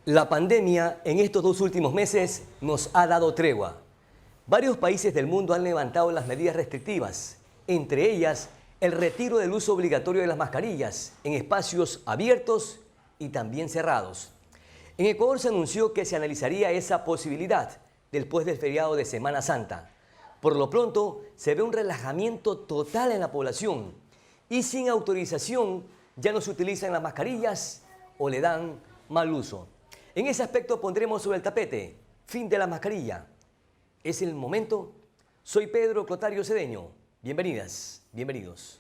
La pandemia en estos 2 últimos meses nos ha dado tregua. Varios países del mundo han levantado las medidas restrictivas, entre ellas el retiro del uso obligatorio de las mascarillas en espacios abiertos y también cerrados. En Ecuador se anunció que se analizaría esa posibilidad después del feriado de Semana Santa. Por lo pronto, se ve un relajamiento total en la población y sin autorización ya no se utilizan las mascarillas o le dan mal uso. En ese aspecto pondremos sobre el tapete, fin de la mascarilla. ¿Es el momento? Soy Pedro Clotario Cedeño. Bienvenidas, bienvenidos.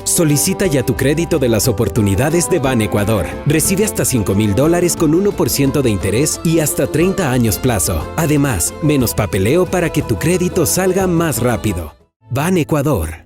Solicita ya tu crédito de las oportunidades de Ban Ecuador. Recibe hasta $5,000 con 1% de interés y hasta 30 años plazo. Además, menos papeleo para que tu crédito salga más rápido. Ban Ecuador.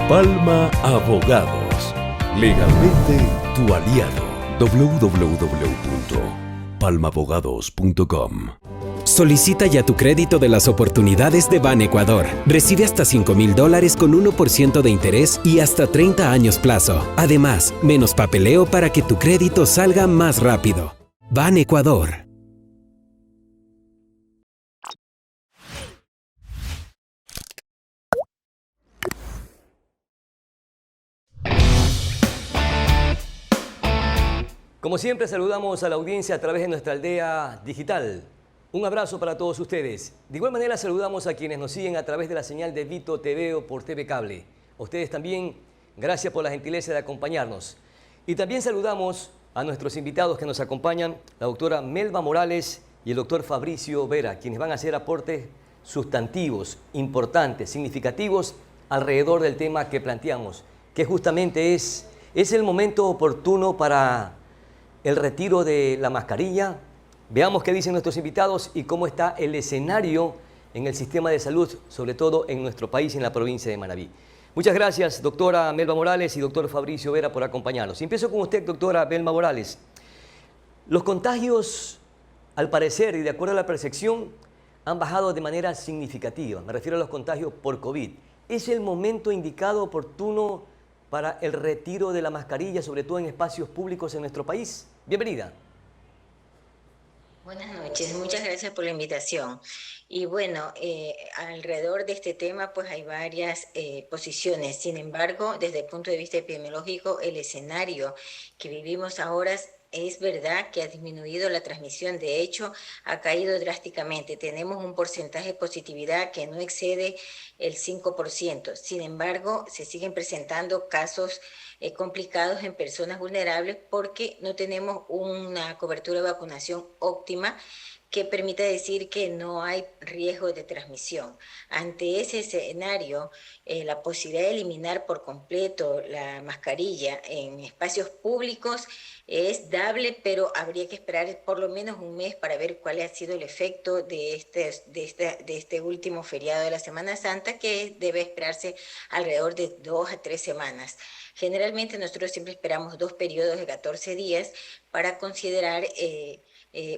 Palma Abogados. Legalmente tu aliado. www.palmabogados.com. Solicita ya tu crédito de las oportunidades de Ban Ecuador. Recibe hasta $5,000 con 1% de interés y hasta 30 años plazo. Además, menos papeleo para que tu crédito salga más rápido. Ban Ecuador. Como siempre, saludamos a la audiencia a través de nuestra aldea digital. Un abrazo para todos ustedes. De igual manera, saludamos a quienes nos siguen a través de la señal de Vito TV o por TV Cable. A ustedes también, gracias por la gentileza de acompañarnos. Y también saludamos a nuestros invitados que nos acompañan, la doctora Melba Morales y el doctor Fabricio Vera, quienes van a hacer aportes sustantivos, importantes, significativos alrededor del tema que planteamos, que justamente es el momento oportuno para el retiro de la mascarilla. Veamos qué dicen nuestros invitados y cómo está el escenario en el sistema de salud, sobre todo en nuestro país y en la provincia de Manabí. Muchas gracias, doctora Melba Morales y doctor Fabricio Vera, por acompañarnos. Empiezo con usted, doctora Melba Morales. Los contagios, al parecer y de acuerdo a la percepción, han bajado de manera significativa. Me refiero a los contagios por COVID. ¿Es el momento indicado, oportuno, para el retiro de la mascarilla, sobre todo en espacios públicos en nuestro país? Bienvenida. Buenas noches, muchas gracias por la invitación. Y bueno, alrededor de este tema pues hay varias posiciones. Sin embargo, desde el punto de vista epidemiológico, el escenario que vivimos ahora es verdad que ha disminuido la transmisión. De hecho, ha caído drásticamente. Tenemos un porcentaje de positividad que no excede el 5%. Sin embargo, se siguen presentando casos complicados en personas vulnerables porque no tenemos una cobertura de vacunación óptima que permita decir que no hay riesgo de transmisión. Ante ese escenario, la posibilidad de eliminar por completo la mascarilla en espacios públicos es dable, pero habría que esperar por lo menos un mes para ver cuál ha sido el efecto de este último feriado de la Semana Santa, que debe esperarse alrededor de 2 a 3 semanas. Generalmente nosotros siempre esperamos 2 periodos de 14 días para considerar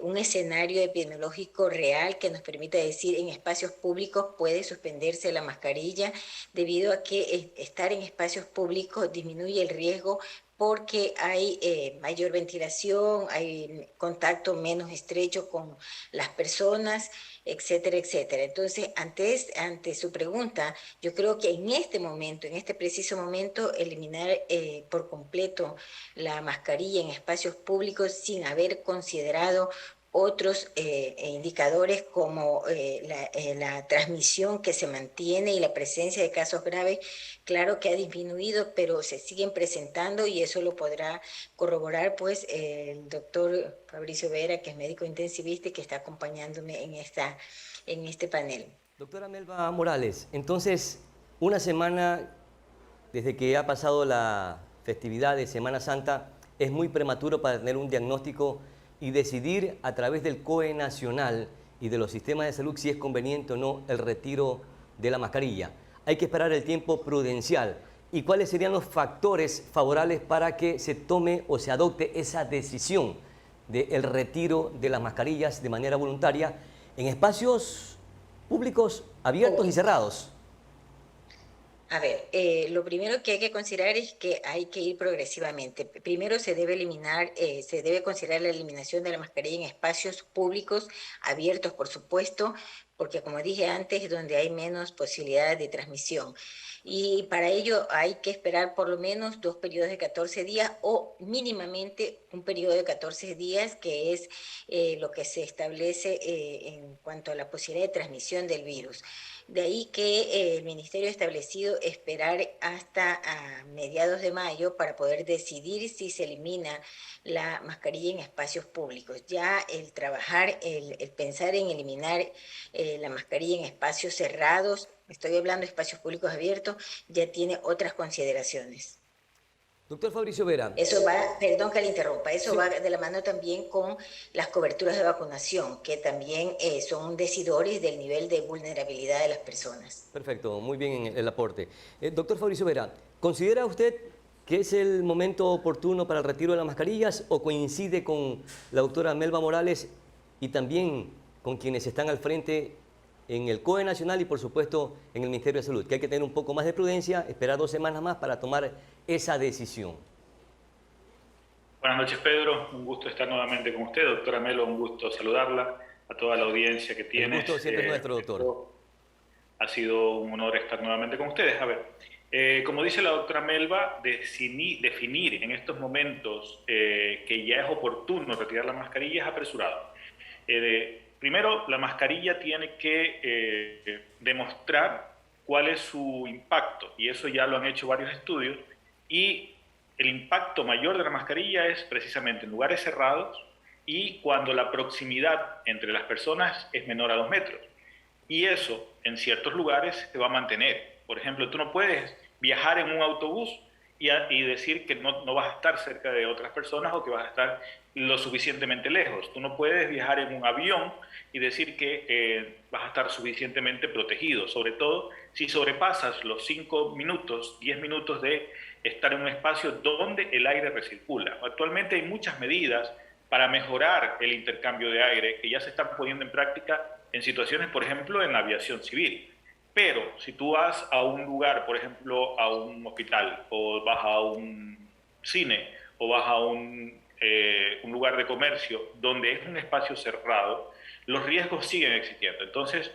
un escenario epidemiológico real que nos permita decir en espacios públicos puede suspenderse la mascarilla, debido a que estar en espacios públicos disminuye el riesgo porque hay mayor ventilación, hay contacto menos estrecho con las personas, etcétera, etcétera. Entonces, ante su pregunta, yo creo que en este momento, en este preciso momento, eliminar por completo la mascarilla en espacios públicos sin haber considerado otros indicadores como la transmisión que se mantiene y la presencia de casos graves, claro que ha disminuido, pero se siguen presentando y eso lo podrá corroborar pues el doctor Fabricio Vera, que es médico intensivista y que está acompañándome en este panel. Doctora Melba Morales, entonces, una semana desde que ha pasado la festividad de Semana Santa, es muy prematuro para tener un diagnóstico y decidir a través del COE nacional y de los sistemas de salud si es conveniente o no el retiro de la mascarilla. Hay que esperar el tiempo prudencial. ¿Y cuáles serían los factores favorables para que se tome o se adopte esa decisión del retiro de las mascarillas de manera voluntaria en espacios públicos abiertos y cerrados? A ver, lo primero que hay que considerar es que hay que ir progresivamente. Primero se debe considerar la eliminación de la mascarilla en espacios públicos, abiertos por supuesto, porque como dije antes, es donde hay menos posibilidades de transmisión. Y para ello hay que esperar por lo menos 2 periodos de 14 días o mínimamente un periodo de 14 días, que es lo que se establece en cuanto a la posibilidad de transmisión del virus. De ahí que el Ministerio ha establecido esperar hasta a mediados de mayo para poder decidir si se elimina la mascarilla en espacios públicos. Ya el trabajar, el pensar en eliminar la mascarilla en espacios cerrados, estoy hablando de espacios públicos abiertos, ya tiene otras consideraciones. Doctor Fabricio Vera. Eso va, perdón que le interrumpa, eso Sí. va de la mano también con las coberturas de vacunación, que también son decidores del nivel de vulnerabilidad de las personas. Perfecto, muy bien el aporte. Doctor Fabricio Vera, ¿considera usted que es el momento oportuno para el retiro de las mascarillas o coincide con la doctora Melba Morales y también con quienes están al frente en el COE nacional y por supuesto en el Ministerio de Salud, que hay que tener un poco más de prudencia, esperar 2 semanas más para tomar esa decisión? Buenas noches, Pedro. Un gusto estar nuevamente con usted. Doctora Melo, un gusto saludarla, a toda la audiencia que tiene. El gusto siempre es nuestro, doctor. Ha sido un honor estar nuevamente con ustedes. A ver, como dice la doctora Melba, definir en estos momentos que ya es oportuno retirar la mascarilla es apresurado. Primero, la mascarilla tiene que demostrar cuál es su impacto, y eso ya lo han hecho varios estudios, y el impacto mayor de la mascarilla es precisamente en lugares cerrados y cuando la proximidad entre las personas es menor a 2 metros. Y eso en ciertos lugares se va a mantener. Por ejemplo, tú no puedes viajar en un autobús y decir que no vas a estar cerca de otras personas o que vas a estar lo suficientemente lejos. Tú no puedes viajar en un avión y decir que vas a estar suficientemente protegido, sobre todo si sobrepasas los 5 minutos, 10 minutos de estar en un espacio donde el aire recircula. Actualmente hay muchas medidas para mejorar el intercambio de aire que ya se están poniendo en práctica en situaciones, por ejemplo, en la aviación civil. Pero si tú vas a un lugar, por ejemplo, a un hospital, o vas a un cine, o vas a un lugar de comercio, donde es un espacio cerrado, los riesgos siguen existiendo. Entonces,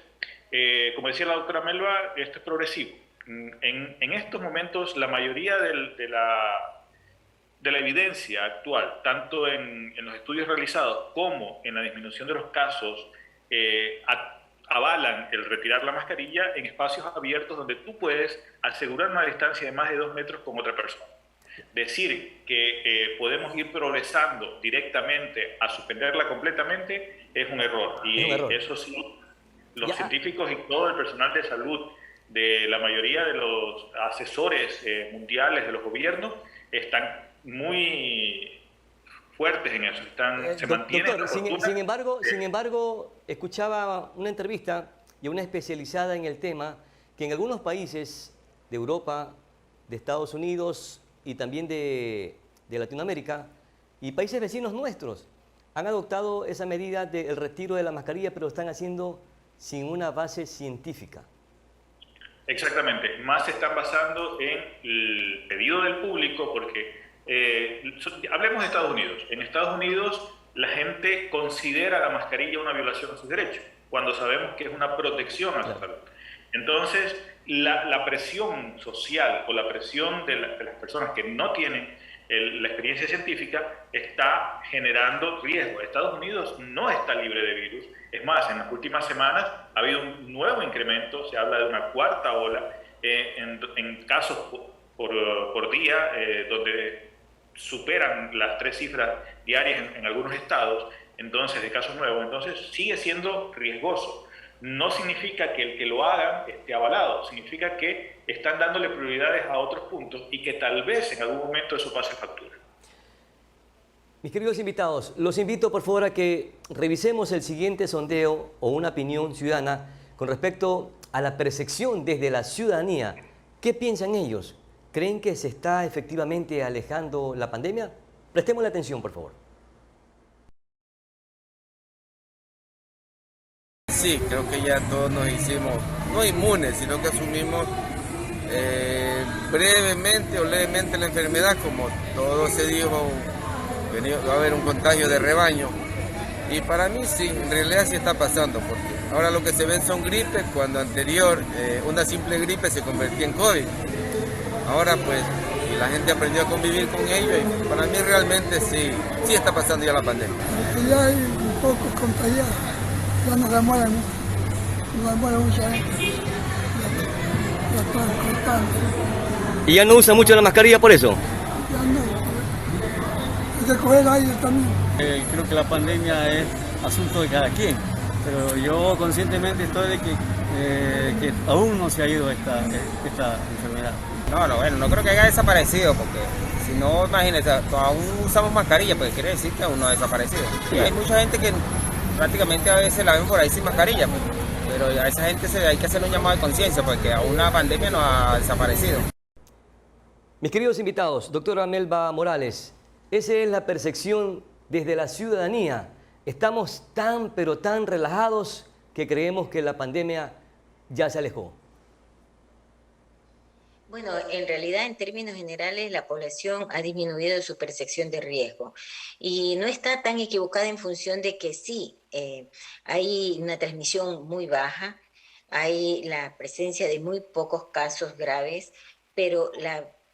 como decía la doctora Melba, esto es progresivo. En estos momentos, la mayoría de la evidencia actual, tanto en los estudios realizados como en la disminución de los casos, avalan el retirar la mascarilla en espacios abiertos donde tú puedes asegurar una distancia de más de 2 metros con otra persona. Decir que podemos ir progresando directamente a suspenderla completamente es un error. Y eso sí, los científicos y todo el personal de salud de la mayoría de los asesores mundiales de los gobiernos están muy fuertes en eso, se mantienen. Doctor, sin embargo, escuchaba una entrevista y una especializada en el tema que en algunos países de Europa, de Estados Unidos y también de Latinoamérica y países vecinos nuestros han adoptado esa medida del retiro de la mascarilla, pero lo están haciendo sin una base científica. Exactamente, más se están basando en el pedido del público, porque Hablemos de Estados Unidos. En Estados Unidos la gente considera la mascarilla una violación a sus derechos, cuando sabemos que es una protección a su salud. Entonces, la presión social o la presión de las personas que no tienen la experiencia científica está generando riesgo. Estados Unidos no está libre de virus. Es más, en las últimas semanas ha habido un nuevo incremento, se habla de una cuarta ola en casos por día, donde superan las 3 cifras diarias en algunos estados, entonces, de casos nuevos. Entonces, sigue siendo riesgoso. No significa que el que lo haga esté avalado, significa que están dándole prioridades a otros puntos y que tal vez en algún momento eso pase factura. Mis queridos invitados, los invito por favor a que revisemos el siguiente sondeo o una opinión ciudadana con respecto a la percepción desde la ciudadanía. ¿Qué piensan ellos? ¿Creen que se está efectivamente alejando la pandemia? Prestemos la atención, por favor. Sí, creo que ya todos nos hicimos, no inmunes, sino que asumimos brevemente o levemente la enfermedad, como todo se dijo, va a haber un contagio de rebaño. Y para mí sí, en realidad sí está pasando, porque ahora lo que se ven son gripes, cuando anterior una simple gripe se convertía en COVID. Ahora pues la gente aprendió a convivir con ello y para mí realmente sí está pasando ya la pandemia. Porque ya hay un poco contagiados, ya no demuera mucha gente, ya están cortando. ¿Y ya no usa mucho la mascarilla por eso? Ya no, hay que coger aire también. Creo que la pandemia es asunto de cada quien, pero yo conscientemente estoy de que aún no se ha ido esta enfermedad. Bueno, no creo que haya desaparecido, porque si no, imagínense, aún usamos mascarilla, porque quiere decir que aún no ha desaparecido. Y hay mucha gente que prácticamente a veces la ven por ahí sin mascarilla, pero a esa gente hay que hacerle un llamado de conciencia, porque aún la pandemia no ha desaparecido. Mis queridos invitados, doctora Melba Morales, esa es la percepción desde la ciudadanía. Estamos tan, pero tan relajados que creemos que la pandemia ya se alejó. Bueno, en realidad, en términos generales, la población ha disminuido su percepción de riesgo y no está tan equivocada en función de que sí, hay una transmisión muy baja, hay la presencia de muy pocos casos graves, pero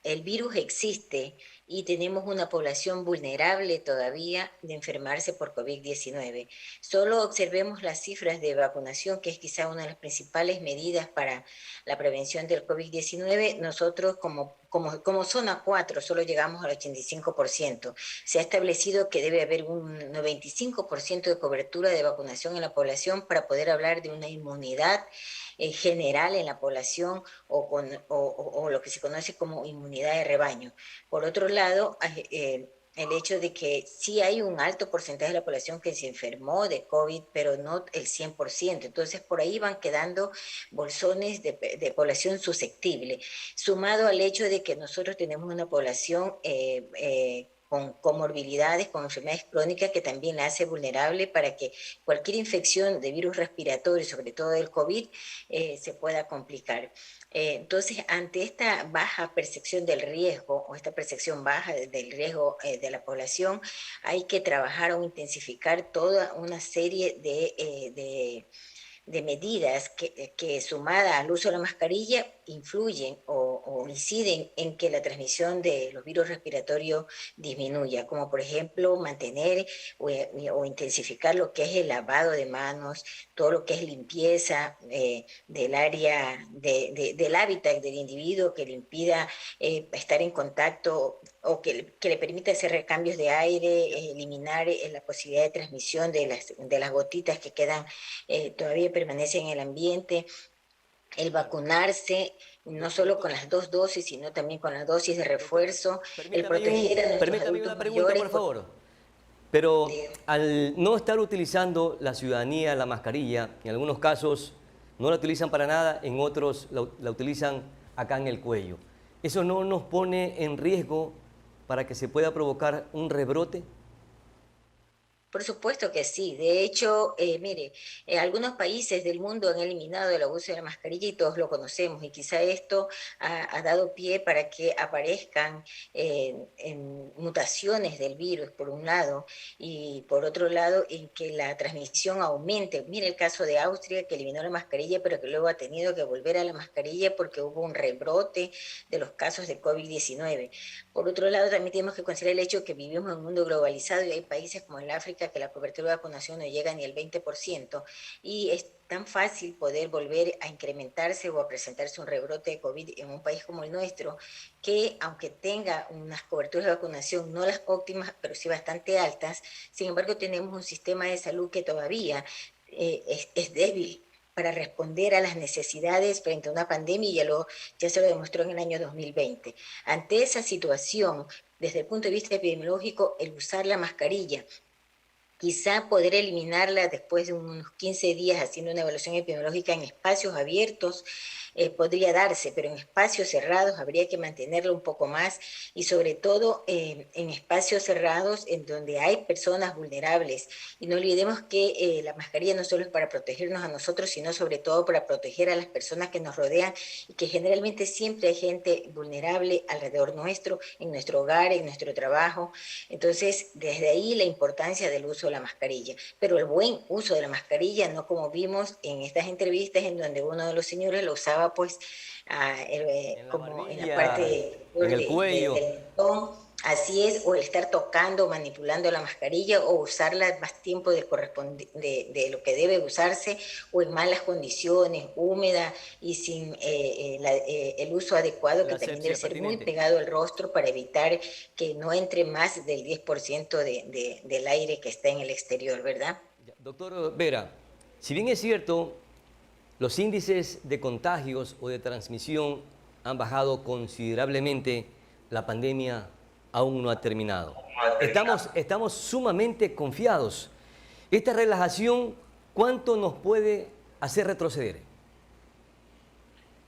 el virus existe y tenemos una población vulnerable todavía de enfermarse por COVID-19. Solo observemos las cifras de vacunación, que es quizá una de las principales medidas para la prevención del COVID-19. Nosotros como zona 4 solo llegamos al 85%. Se ha establecido que debe haber un 95% de cobertura de vacunación en la población para poder hablar de una inmunidad general en la población o lo que se conoce como inmunidad de rebaño. Por otro lado, el hecho de que sí hay un alto porcentaje de la población que se enfermó de COVID, pero no el 100%. Entonces, por ahí van quedando bolsones de población susceptible, sumado al hecho de que nosotros tenemos una población con comorbilidades, con enfermedades crónicas que también la hace vulnerable para que cualquier infección de virus respiratorio, sobre todo del COVID, se pueda complicar. Entonces, ante esta baja percepción del riesgo o esta percepción baja del riesgo de la población, hay que trabajar o intensificar toda una serie de medidas que sumada al uso de la mascarilla influyen o inciden en que la transmisión de los virus respiratorios disminuya, como por ejemplo mantener o intensificar lo que es el lavado de manos, todo lo que es limpieza del área, del hábitat del individuo que le impida estar en contacto o que le permita hacer recambios de aire, eliminar la posibilidad de transmisión de las gotitas que quedan todavía permanecen en el ambiente, el vacunarse, no solo con las 2 dosis, sino también con las dosis de refuerzo, el proteger a nuestros adultos una pregunta, mayores. por favor. Pero al no estar utilizando la ciudadanía la mascarilla, en algunos casos no la utilizan para nada, en otros la utilizan acá en el cuello. ¿Eso no nos pone en riesgo para que se pueda provocar un rebrote? Por supuesto que sí. De hecho, mire, algunos países del mundo han eliminado el abuso de la mascarilla y todos lo conocemos. Y quizá esto ha dado pie para que aparezcan en mutaciones del virus, por un lado, y por otro lado, en que la transmisión aumente. Mire el caso de Austria, que eliminó la mascarilla, pero que luego ha tenido que volver a la mascarilla porque hubo un rebrote de los casos de COVID-19. Por otro lado, también tenemos que considerar el hecho que vivimos en un mundo globalizado y hay países como el África que la cobertura de vacunación no llega ni al 20% y es tan fácil poder volver a incrementarse o a presentarse un rebrote de COVID en un país como el nuestro, que aunque tenga unas coberturas de vacunación no las óptimas, pero sí bastante altas, sin embargo tenemos un sistema de salud que todavía es débil para responder a las necesidades frente a una pandemia, y ya se lo demostró en el año 2020. Ante esa situación, desde el punto de vista epidemiológico, el usar la mascarilla, quizá poder eliminarla después de unos 15 días haciendo una evaluación epidemiológica en espacios abiertos, podría darse, pero en espacios cerrados habría que mantenerlo un poco más y sobre todo en espacios cerrados en donde hay personas vulnerables. Y no olvidemos que la mascarilla no solo es para protegernos a nosotros, sino sobre todo para proteger a las personas que nos rodean y que generalmente siempre hay gente vulnerable alrededor nuestro, en nuestro hogar, en nuestro trabajo. Entonces, desde ahí la importancia del uso de la mascarilla, pero el buen uso de la mascarilla, no como vimos en estas entrevistas en donde uno de los señores lo usaba pues como barbilla, en la parte en el cuello. del mentón, así es, o el estar tocando, manipulando la mascarilla o usarla más tiempo de lo que debe usarse o en malas condiciones, húmeda y sin el uso adecuado, que también debe ser muy pegado al rostro para evitar que no entre más del 10% del aire que está en el exterior, ¿verdad? Doctor Vera, si bien es cierto, los índices de contagios o de transmisión han bajado considerablemente, la pandemia aún no ha terminado. Estamos sumamente confiados. Esta relajación, ¿cuánto nos puede hacer retroceder?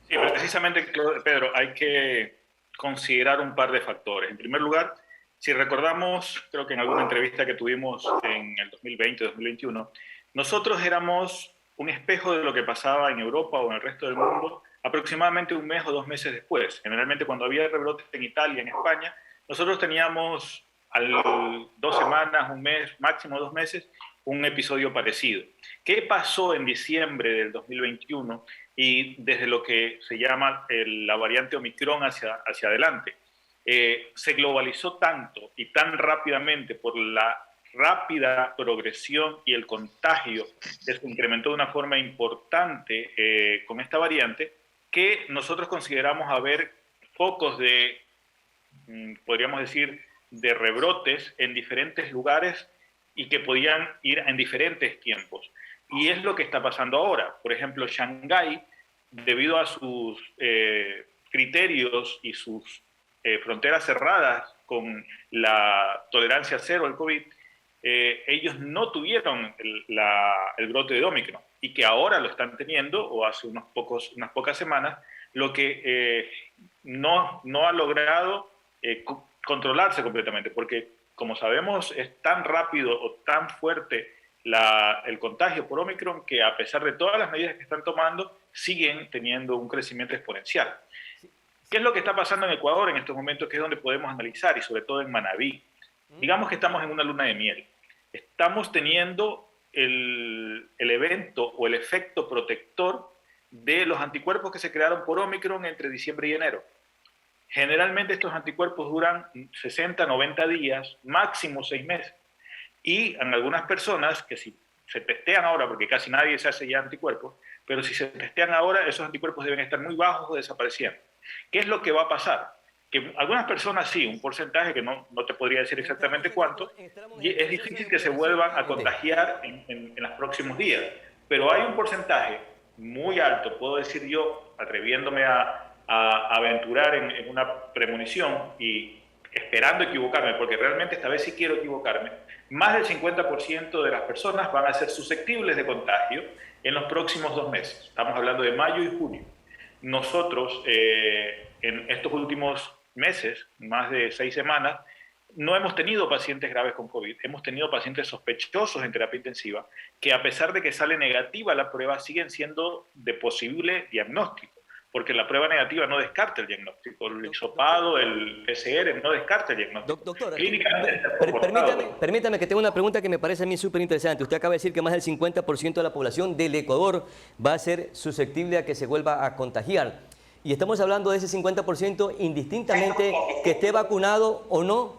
Sí, precisamente, Pedro, hay que considerar un par de factores. En primer lugar, si recordamos, creo que en alguna entrevista que tuvimos en el 2020-2021, nosotros éramos un espejo de lo que pasaba en Europa o en el resto del mundo aproximadamente un mes o 2 meses después. Generalmente cuando había rebrotes en Italia, en España, nosotros teníamos 2 semanas, un mes, máximo 2 meses, un episodio parecido. ¿Qué pasó en diciembre del 2021 y desde lo que se llama la variante Omicron hacia adelante? Se globalizó tanto y tan rápidamente por la rápida progresión y el contagio que se incrementó de una forma importante con esta variante, que nosotros consideramos haber focos de, podríamos decir, de rebrotes en diferentes lugares y que podían ir en diferentes tiempos. Y es lo que está pasando ahora. Por ejemplo, Shanghái, debido a sus criterios y sus fronteras cerradas con la tolerancia cero al COVID, ellos no tuvieron el brote de Omicron y que ahora lo están teniendo, o hace unas pocas semanas, lo que no ha logrado controlarse completamente, porque como sabemos es tan rápido o tan fuerte el contagio por Omicron que a pesar de todas las medidas que están tomando, siguen teniendo un crecimiento exponencial. ¿Qué es lo que está pasando en Ecuador en estos momentos, que es donde podemos analizar, y sobre todo en Manabí? Digamos que estamos en una luna de miel. Estamos teniendo el evento o el efecto protector de los anticuerpos que se crearon por Omicron entre diciembre y enero. Generalmente estos anticuerpos duran 60, 90 días, máximo 6 meses. Y en algunas personas que si se testean ahora, porque casi nadie se hace ya anticuerpos, pero si se testean ahora, esos anticuerpos deben estar muy bajos o desapareciendo. ¿Qué es lo que va a pasar? Que algunas personas sí, un porcentaje que no te podría decir exactamente cuánto, y es difícil que se vuelvan a contagiar en los próximos días. Pero hay un porcentaje muy alto, puedo decir yo, atreviéndome a aventurar en una premonición y esperando equivocarme, porque realmente esta vez sí quiero equivocarme, más del 50% de las personas van a ser susceptibles de contagio en los próximos 2 meses. Estamos hablando de mayo y junio. Nosotros, en estos últimos meses, más de 6 semanas, no hemos tenido pacientes graves con COVID, hemos tenido pacientes sospechosos en terapia intensiva que a pesar de que sale negativa la prueba siguen siendo de posible diagnóstico, porque la prueba negativa no descarta el diagnóstico, el hisopado, el PCR no descarta el diagnóstico. Doctora, Clínicamente permítame que tenga una pregunta que me parece a mí súper interesante. Usted acaba de decir que más del 50% de la población del Ecuador va a ser susceptible a que se vuelva a contagiar. Y estamos hablando de ese 50% indistintamente que esté vacunado o no,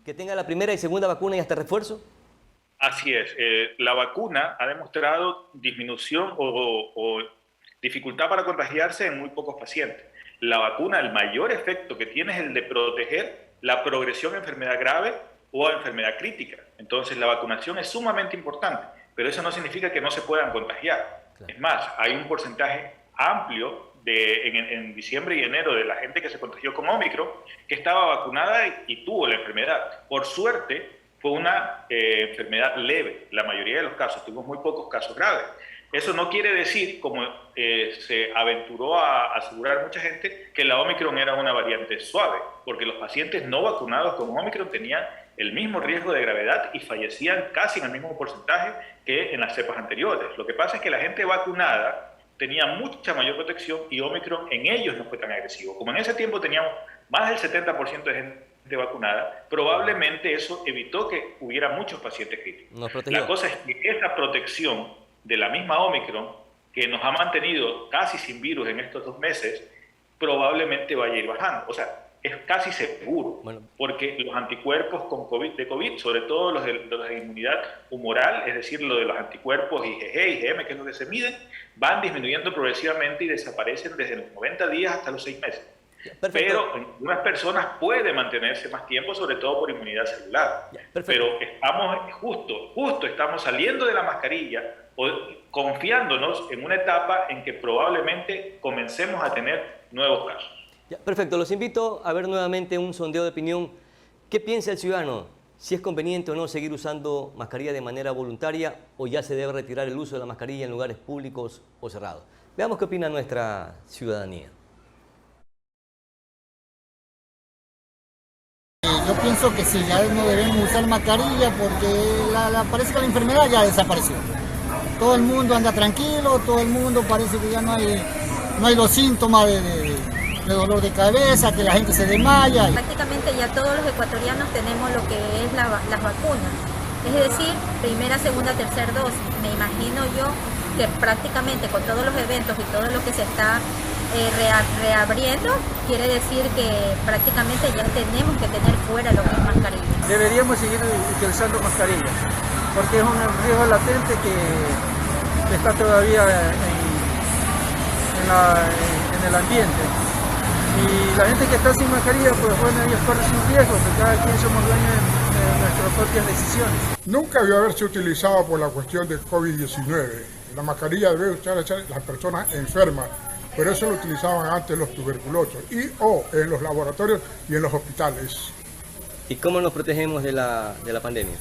que tenga la primera y segunda vacuna y hasta refuerzo. Así es, la vacuna ha demostrado disminución o dificultad para contagiarse en muy pocos pacientes. La vacuna, el mayor efecto que tiene es el de proteger la progresión a enfermedad grave o a enfermedad crítica. Entonces la vacunación es sumamente importante, pero eso no significa que no se puedan contagiar. Claro. Es más, hay un porcentaje amplio en diciembre y enero de la gente que se contagió con Omicron que estaba vacunada y tuvo la enfermedad. Por suerte fue una enfermedad leve, la mayoría de los casos, tuvimos muy pocos casos graves. Eso no quiere decir, como se aventuró a asegurar mucha gente, que la Omicron era una variante suave, porque los pacientes no vacunados con Omicron tenían el mismo riesgo de gravedad y fallecían casi en el mismo porcentaje que en las cepas anteriores. Lo que pasa es que la gente vacunada tenía mucha mayor protección y Omicron en ellos no fue tan agresivo. Como en ese tiempo teníamos más del 70% de gente vacunada, probablemente eso evitó que hubiera muchos pacientes críticos. La cosa es que esa protección de la misma Omicron, que nos ha mantenido casi sin virus en estos 2 meses, probablemente vaya a ir bajando. O sea, es casi seguro, porque los anticuerpos de COVID, sobre todo los de la inmunidad humoral, es decir, lo de los anticuerpos IgG, IgM, que es lo que se miden, van disminuyendo progresivamente y desaparecen desde los 90 días hasta los 6 meses. Perfecto. Pero en algunas personas puede mantenerse más tiempo, sobre todo por inmunidad celular. Pero estamos justo estamos saliendo de la mascarilla o confiándonos en una etapa en que probablemente comencemos a tener nuevos casos. Perfecto, los invito a ver nuevamente un sondeo de opinión. ¿Qué piensa el ciudadano? Si es conveniente o no seguir usando mascarilla de manera voluntaria o ya se debe retirar el uso de la mascarilla en lugares públicos o cerrados. Veamos qué opina nuestra ciudadanía. Yo pienso que sí, ya no debemos usar mascarilla porque parece que la enfermedad ya desapareció. Todo el mundo anda tranquilo, todo el mundo parece que ya no hay los síntomas de dolor de cabeza, que la gente se desmaya. Prácticamente ya todos los ecuatorianos tenemos lo que es las vacunas, es decir, primera, segunda, tercera dosis. Me imagino yo que prácticamente con todos los eventos y todo lo que se está reabriendo, quiere decir que prácticamente ya tenemos que tener fuera lo que es mascarilla. Deberíamos seguir utilizando mascarillas, porque es un riesgo latente que está todavía en el ambiente. Y la gente que está sin mascarilla, pues bueno, ellos corren sin riesgo, porque cada quien somos dueños de nuestras propias decisiones. Nunca debió haberse utilizado por la cuestión de COVID-19. La mascarilla debe usar las personas enfermas, pero eso lo utilizaban antes los tuberculosos o en los laboratorios y en los hospitales. ¿Y cómo nos protegemos de la pandemia?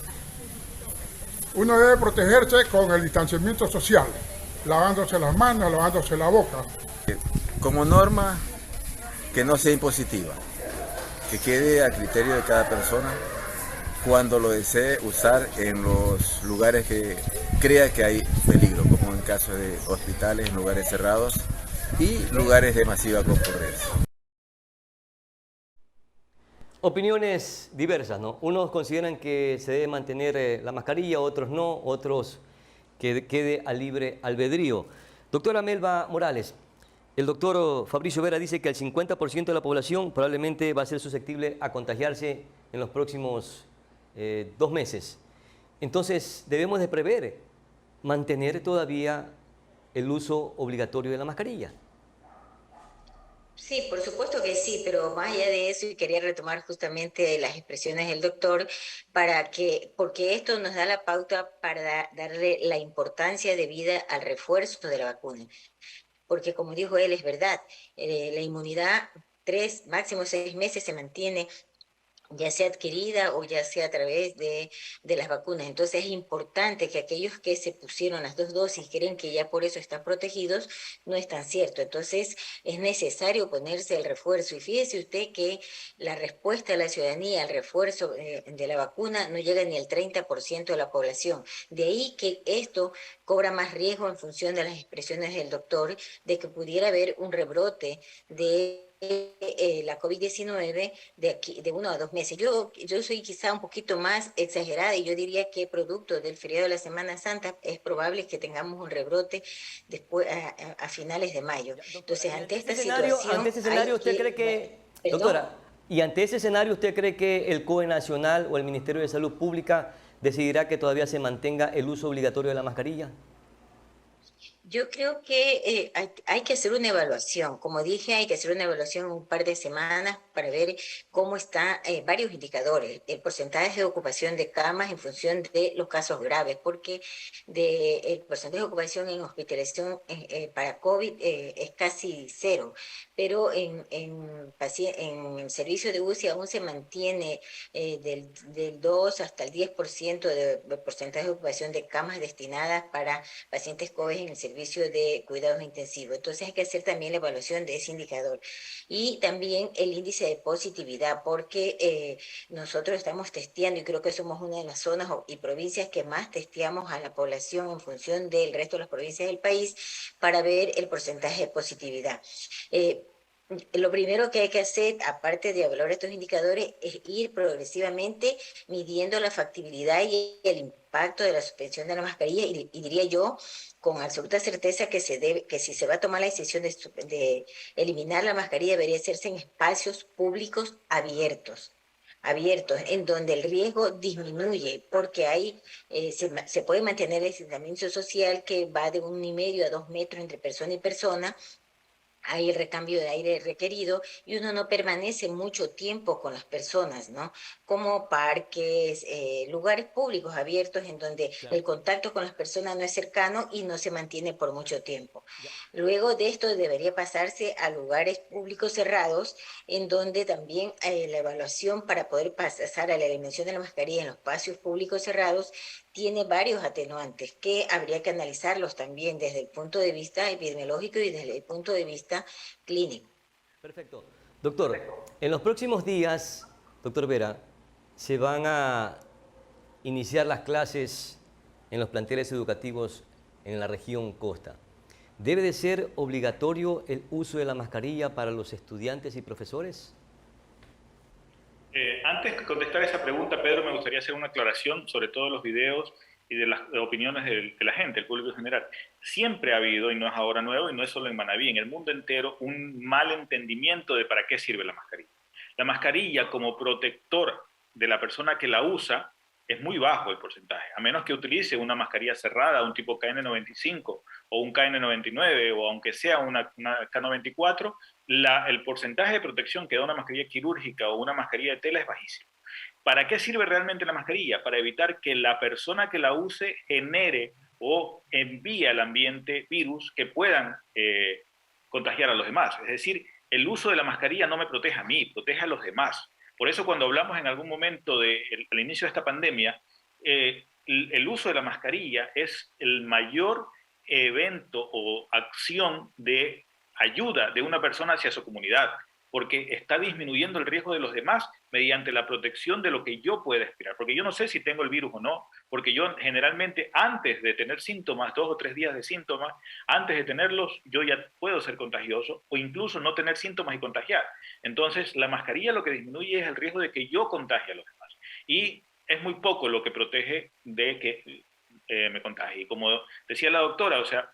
Uno debe protegerse con el distanciamiento social, lavándose las manos, lavándose la boca. Como norma, que no sea impositiva, que quede a criterio de cada persona cuando lo desee usar en los lugares que crea que hay peligro, como en caso de hospitales, en lugares cerrados y lugares de masiva concurrencia. Opiniones diversas, ¿no? Unos consideran que se debe mantener la mascarilla, otros no, otros que quede a libre albedrío. Doctora Melba Morales, el doctor Fabricio Vera dice que el 50% de la población probablemente va a ser susceptible a contagiarse en los próximos 2 meses. Entonces, debemos de prever, mantener todavía el uso obligatorio de la mascarilla. Sí, por supuesto que sí, pero más allá de eso, y quería retomar justamente las expresiones del doctor, porque esto nos da la pauta para darle la importancia debida al refuerzo de la vacuna. Porque como dijo él, es verdad, la inmunidad 3, máximo 6 meses se mantiene ya sea adquirida o ya sea a través de las vacunas. Entonces es importante que aquellos que se pusieron las 2 dosis creen que ya por eso están protegidos, no es tan cierto. Entonces es necesario ponerse el refuerzo. Y fíjese usted que la respuesta de la ciudadanía al refuerzo de la vacuna no llega ni al 30% de la población. De ahí que esto cobra más riesgo en función de las expresiones del doctor de que pudiera haber un rebrote de la COVID-19 de aquí de 1 a 2 meses. Yo soy quizá un poquito más exagerada y yo diría que producto del feriado de la Semana Santa es probable que tengamos un rebrote después a finales de mayo. Entonces, ante esta situación, ante ese escenario, ¿usted cree que, ¿Perdón? doctora, y ante ese escenario usted cree que el COE Nacional o el Ministerio de Salud Pública decidirá que todavía se mantenga el uso obligatorio de la mascarilla? Yo creo que hay que hacer una evaluación. Como dije, hay que hacer una evaluación en un par de semanas para ver cómo están varios indicadores. El porcentaje de ocupación de camas en función de los casos graves, porque el porcentaje de ocupación en hospitalización para COVID es casi cero, pero en el servicio de UCI aún se mantiene del 2 hasta el 10% de porcentaje de ocupación de camas destinadas para pacientes COVID en el servicio de cuidados intensivos. Entonces hay que hacer también la evaluación de ese indicador. Y también el índice de positividad, porque nosotros estamos testeando y creo que somos una de las zonas y provincias que más testeamos a la población en función del resto de las provincias del país para ver el porcentaje de positividad. Lo primero que hay que hacer, aparte de evaluar estos indicadores, es ir progresivamente midiendo la factibilidad y el impacto de la suspensión de la mascarilla y diría yo con absoluta certeza que si se va a tomar la decisión de eliminar la mascarilla debería hacerse en espacios públicos abiertos, en donde el riesgo disminuye, porque ahí se puede mantener el distanciamiento social que va de 1,5 a 2 metros entre persona y persona. Hay el recambio de aire requerido y uno no permanece mucho tiempo con las personas, ¿no? Como parques, lugares públicos abiertos en donde el contacto con las personas no es cercano y no se mantiene por mucho tiempo. Luego de esto debería pasarse a lugares públicos cerrados en donde también la evaluación para poder pasar a la eliminación de la mascarilla en los espacios públicos cerrados tiene varios atenuantes que habría que analizarlos también desde el punto de vista epidemiológico y desde el punto de vista clínico. Perfecto. Doctor, en los próximos días, doctor Vera, se van a iniciar las clases en los planteles educativos en la región costa. ¿Debe de ser obligatorio el uso de la mascarilla para los estudiantes y profesores? Antes de contestar esa pregunta, Pedro, me gustaría hacer una aclaración sobre todos los videos y de las opiniones de la gente, el público en general. Siempre ha habido, y no es ahora nuevo, y no es solo en Manabí, en el mundo entero, un mal entendimiento de para qué sirve la mascarilla. La mascarilla como protector de la persona que la usa es muy bajo el porcentaje, a menos que utilice una mascarilla cerrada, un tipo KN95 o un KN99 o aunque sea una K94, el porcentaje de protección que da una mascarilla quirúrgica o una mascarilla de tela es bajísimo. ¿Para qué sirve realmente la mascarilla? Para evitar que la persona que la use genere o envíe al ambiente virus que puedan contagiar a los demás. Es decir, el uso de la mascarilla no me protege a mí, protege a los demás. Por eso cuando hablamos en algún momento al inicio de esta pandemia, el uso de la mascarilla es el mayor evento o acción de ayuda de una persona hacia su comunidad, porque está disminuyendo el riesgo de los demás mediante la protección de lo que yo pueda respirar. Porque yo no sé si tengo el virus o no, porque yo generalmente antes de tener síntomas, 2 o 3 días de síntomas, antes de tenerlos, yo ya puedo ser contagioso o incluso no tener síntomas y contagiar. Entonces, la mascarilla lo que disminuye es el riesgo de que yo contagie a los demás. Y es muy poco lo que protege de que me contagie. Y como decía la doctora, o sea,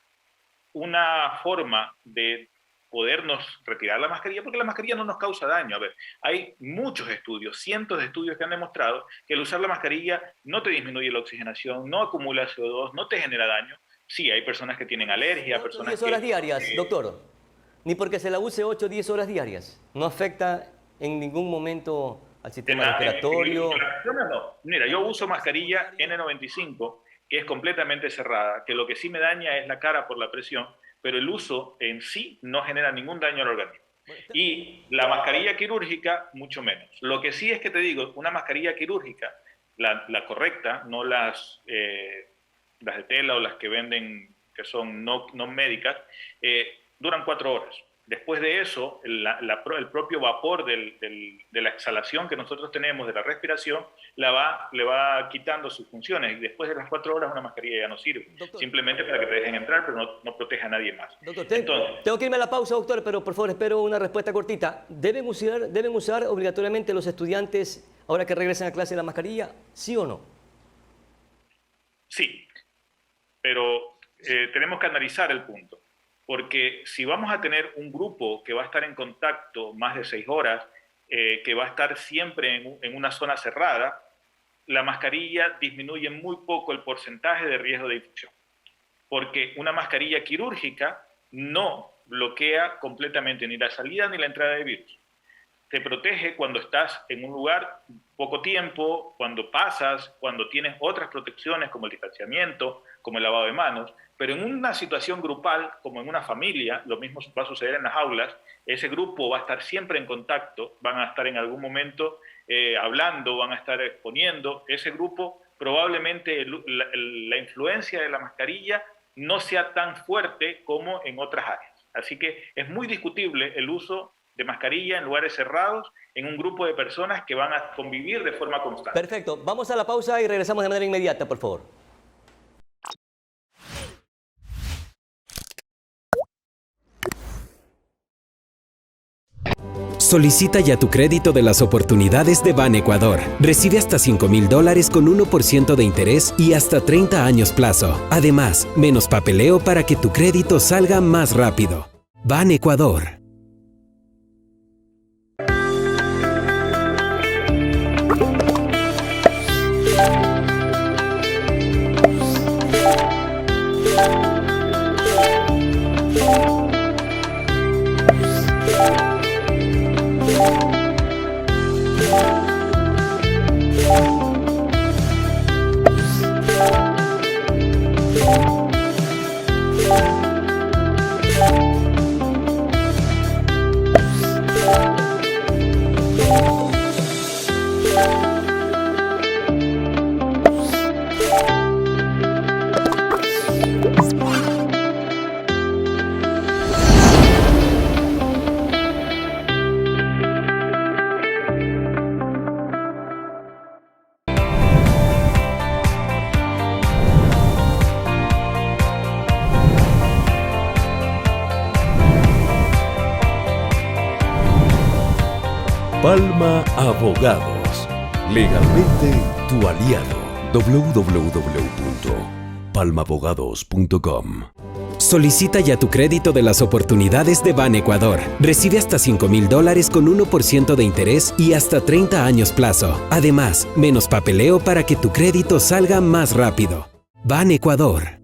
una forma de podernos retirar la mascarilla, porque la mascarilla no nos causa daño. A ver, hay muchos estudios, cientos de estudios que han demostrado que el usar la mascarilla no te disminuye la oxigenación, no acumula CO2, no te genera daño. Sí, hay personas que tienen alergia, personas 10 horas diarias, doctor. Ni porque se la use 8 o 10 horas diarias. No afecta en ningún momento al sistema respiratorio. No. Mira, yo uso mascarilla N95, que es completamente cerrada, que lo que sí me daña es la cara por la presión, pero el uso en sí no genera ningún daño al organismo. Y la mascarilla quirúrgica, mucho menos. Lo que sí es que te digo, una mascarilla quirúrgica, la correcta, no las de tela o las que venden que son no médicas, duran 4 horas. Después de eso, el propio vapor de la exhalación que nosotros tenemos, de la respiración, le va quitando sus funciones. Y después de las 4 horas una mascarilla ya no sirve. Doctor, simplemente para que te dejen entrar, pero no protege a nadie más. Doctor, tengo que irme a la pausa, doctor, pero por favor espero una respuesta cortita. ¿Deben usar obligatoriamente los estudiantes, ahora que regresen a clase, la mascarilla? ¿Sí o no? Sí, pero tenemos que analizar el punto. Porque si vamos a tener un grupo que va a estar en contacto más de 6 horas, que va a estar siempre en una zona cerrada, la mascarilla disminuye muy poco el porcentaje de riesgo de infección. Porque una mascarilla quirúrgica no bloquea completamente ni la salida ni la entrada de virus. Te protege cuando estás en un lugar poco tiempo, cuando pasas, cuando tienes otras protecciones como el distanciamiento, como el lavado de manos, pero en una situación grupal, como en una familia, lo mismo va a suceder en las aulas, ese grupo va a estar siempre en contacto, van a estar en algún momento hablando, van a estar exponiendo, ese grupo probablemente la influencia de la mascarilla no sea tan fuerte como en otras áreas. Así que es muy discutible el uso de mascarilla en lugares cerrados, en un grupo de personas que van a convivir de forma constante. Perfecto. Vamos a la pausa y regresamos de manera inmediata, por favor. Solicita ya tu crédito de las oportunidades de Ban Ecuador. Recibe hasta $5,000 con 1% de interés y hasta 30 años plazo. Además, menos papeleo para que tu crédito salga más rápido. Ban Ecuador. Palma Abogados. Legalmente tu aliado. www.palmabogados.com. Solicita ya tu crédito de las oportunidades de Ban Ecuador. Recibe hasta $5,000 con 1% de interés y hasta 30 años plazo. Además, menos papeleo para que tu crédito salga más rápido. Ban Ecuador.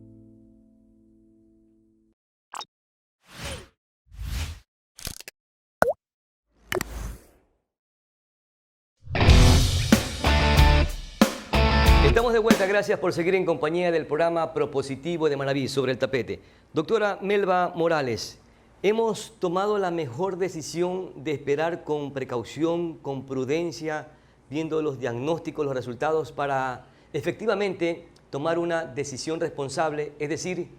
Estamos de vuelta, gracias por seguir en compañía del programa Propositivo de Manaví sobre el tapete. Doctora Melba Morales, ¿hemos tomado la mejor decisión de esperar con precaución, con prudencia, viendo los diagnósticos, los resultados, para efectivamente tomar una decisión responsable, es decir,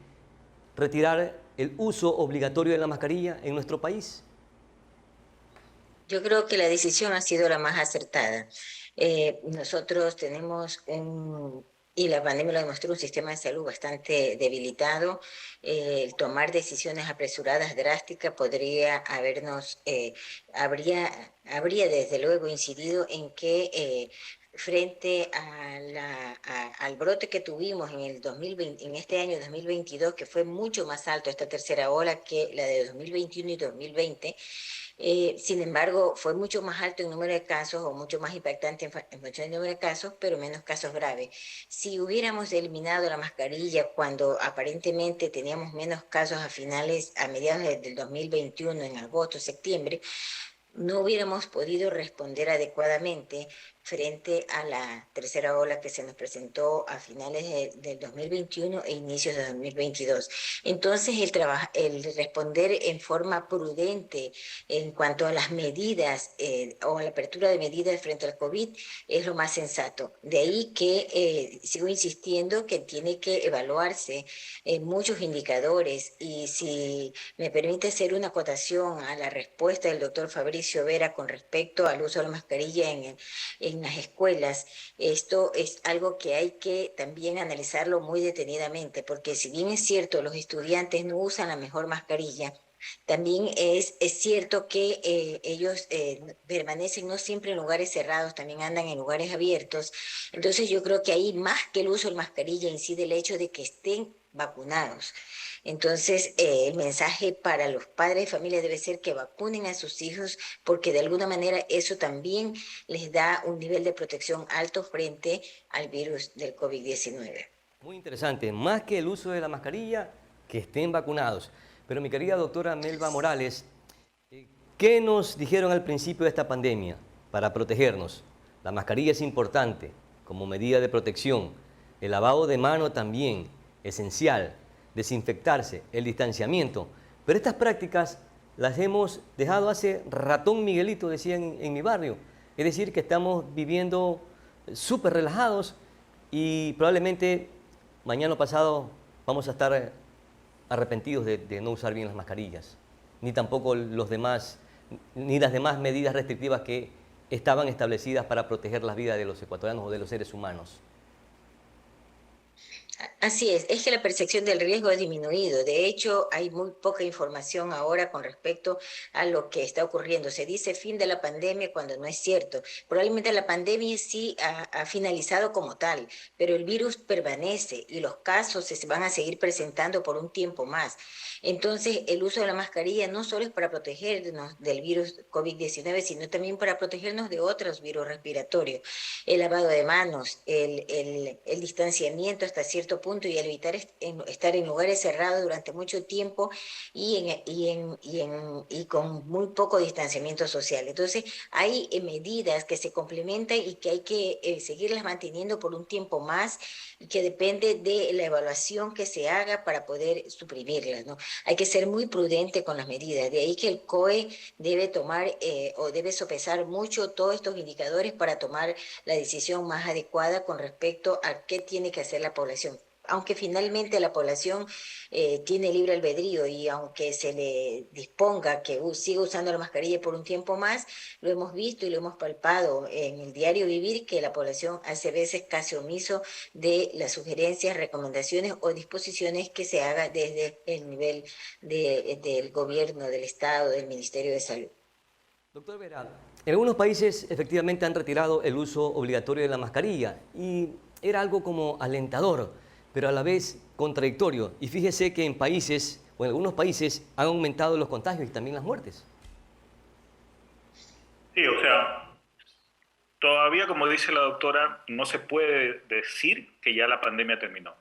retirar el uso obligatorio de la mascarilla en nuestro país? Yo creo que la decisión ha sido la más acertada. Nosotros tenemos y la pandemia lo demostró, un sistema de salud bastante debilitado. El tomar decisiones apresuradas, drásticas, podría habría desde luego incidido en que frente al brote que tuvimos en el 2020, en este año 2022, que fue mucho más alto esta tercera ola que la de 2021 y 2020, sin embargo, fue mucho más alto en número de casos o mucho más impactante en función del número de casos, pero menos casos graves. Si hubiéramos eliminado la mascarilla cuando aparentemente teníamos menos casos a mediados del 2021, en agosto, septiembre, no hubiéramos podido responder adecuadamente frente a la tercera ola que se nos presentó a finales del 2021 e inicios de 2022. Entonces, el responder en forma prudente en cuanto a las medidas o a la apertura de medidas frente al COVID es lo más sensato. De ahí que sigo insistiendo que tiene que evaluarse muchos indicadores, y si me permite hacer una acotación a la respuesta del doctor Fabricio Vera con respecto al uso de la mascarilla en las escuelas, esto es algo que hay que también analizarlo muy detenidamente, porque si bien es cierto, los estudiantes no usan la mejor mascarilla, también es cierto que ellos permanecen no siempre en lugares cerrados, también andan en lugares abiertos. Entonces yo creo que ahí, más que el uso de mascarilla, incide el hecho de que estén vacunados. Entonces el mensaje para los padres de familia debe ser que vacunen a sus hijos, porque de alguna manera eso también les da un nivel de protección alto frente al virus del COVID-19. Muy interesante, más que el uso de la mascarilla, que estén vacunados. Pero mi querida doctora Melba Morales, ¿qué nos dijeron al principio de esta pandemia para protegernos? La mascarilla es importante como medida de protección, el lavado de mano también, esencial, desinfectarse, el distanciamiento. Pero estas prácticas las hemos dejado hace ratón Miguelito, decían en mi barrio. Es decir, que estamos viviendo súper relajados y probablemente mañana o pasado vamos a estar arrepentidos de no usar bien las mascarillas, ni tampoco las demás medidas restrictivas que estaban establecidas para proteger las vidas de los ecuatorianos o de los seres humanos. Así es que la percepción del riesgo ha disminuido. De hecho, hay muy poca información ahora con respecto a lo que está ocurriendo. Se dice fin de la pandemia cuando no es cierto. Probablemente la pandemia sí ha finalizado como tal, pero el virus permanece y los casos se van a seguir presentando por un tiempo más. Entonces, el uso de la mascarilla no solo es para protegernos del virus COVID-19, sino también para protegernos de otros virus respiratorios. El lavado de manos, el distanciamiento hasta cierto punto, y el evitar estar en lugares cerrados durante mucho tiempo y con muy poco distanciamiento social. Entonces, hay medidas que se complementan y que hay que seguirlas manteniendo por un tiempo más, y que depende de la evaluación que se haga para poder suprimirlas, ¿no? Hay que ser muy prudente con las medidas. De ahí que el COE debe tomar o debe sopesar mucho todos estos indicadores para tomar la decisión más adecuada con respecto a qué tiene que hacer la población. Aunque finalmente la población tiene libre albedrío, y aunque se le disponga que siga usando la mascarilla por un tiempo más, lo hemos visto y lo hemos palpado en el diario vivir, que la población hace veces caso omiso de las sugerencias, recomendaciones o disposiciones que se haga desde el nivel del gobierno, del Estado, del Ministerio de Salud. Doctor Vera, en algunos países efectivamente han retirado el uso obligatorio de la mascarilla y era algo como alentador, pero a la vez contradictorio. Y fíjese que en algunos países han aumentado los contagios y también las muertes. Sí, o sea, todavía, como dice la doctora, no se puede decir que ya la pandemia terminó.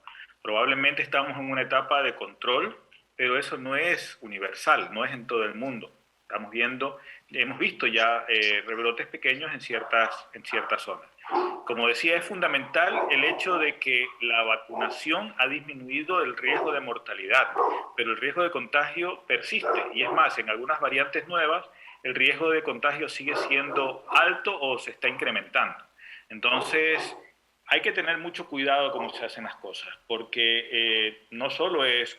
Probablemente estamos en una etapa de control, pero eso no es universal, no es en todo el mundo. Hemos visto ya rebrotes pequeños en ciertas zonas. Como decía, es fundamental el hecho de que la vacunación ha disminuido el riesgo de mortalidad, pero el riesgo de contagio persiste. Y es más, en algunas variantes nuevas, el riesgo de contagio sigue siendo alto o se está incrementando. Entonces, hay que tener mucho cuidado cómo se hacen las cosas, porque no solo es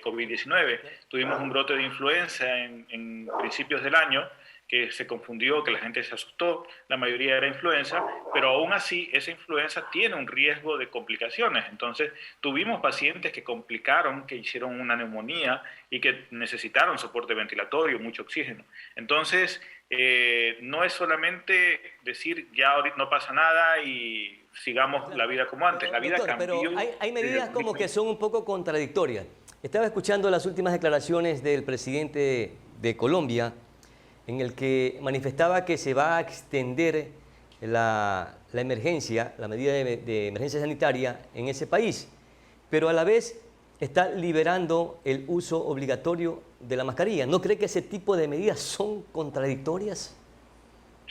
COVID-19, tuvimos un brote de influenza en principios del año, que se confundió, que la gente se asustó, la mayoría era influenza, pero aún así esa influenza tiene un riesgo de complicaciones. Entonces tuvimos pacientes que complicaron, que hicieron una neumonía y que necesitaron soporte ventilatorio, mucho oxígeno. Entonces no es solamente decir ya ahorita no pasa nada y sigamos la vida como antes. La vida cambió. Pero hay medidas como que son un poco contradictorias. Estaba escuchando las últimas declaraciones del presidente de Colombia, en el que manifestaba que se va a extender la emergencia, la medida de emergencia sanitaria en ese país, pero a la vez está liberando el uso obligatorio de la mascarilla. ¿No cree que ese tipo de medidas son contradictorias?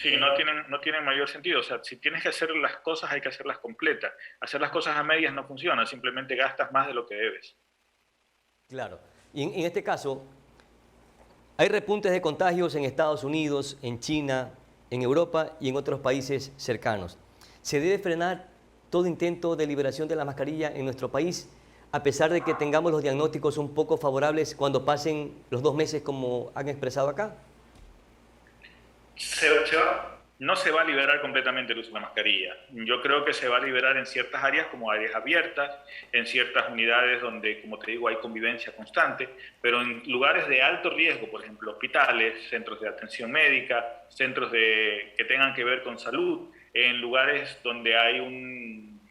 Sí, no tienen mayor sentido. O sea, si tienes que hacer las cosas, hay que hacerlas completas. Hacer las cosas a medias no funciona, simplemente gastas más de lo que debes. Claro. Y en este caso, hay repuntes de contagios en Estados Unidos, en China, en Europa y en otros países cercanos. ¿Se debe frenar todo intento de liberación de la mascarilla en nuestro país, a pesar de que tengamos los diagnósticos un poco favorables cuando pasen los 2 meses como han expresado acá? No se va a liberar completamente el uso de la mascarilla. Yo creo que se va a liberar en ciertas áreas como áreas abiertas, en ciertas unidades donde, como te digo, hay convivencia constante, pero en lugares de alto riesgo, por ejemplo, hospitales, centros de atención médica, centros que tengan que ver con salud, en lugares donde hay un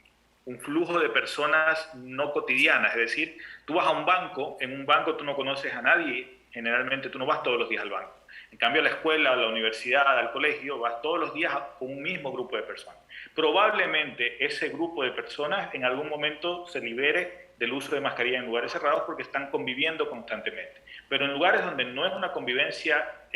flujo de personas no cotidianas. Es decir, tú vas a un banco, en un banco tú no conoces a nadie, generalmente tú no vas todos los días al banco. En cambio, a la escuela, a la universidad, al colegio, vas todos los días con un mismo grupo de personas. Probablemente ese grupo de personas en algún momento se libere del uso de mascarilla en lugares cerrados porque están conviviendo constantemente. Pero en lugares donde no es una convivencia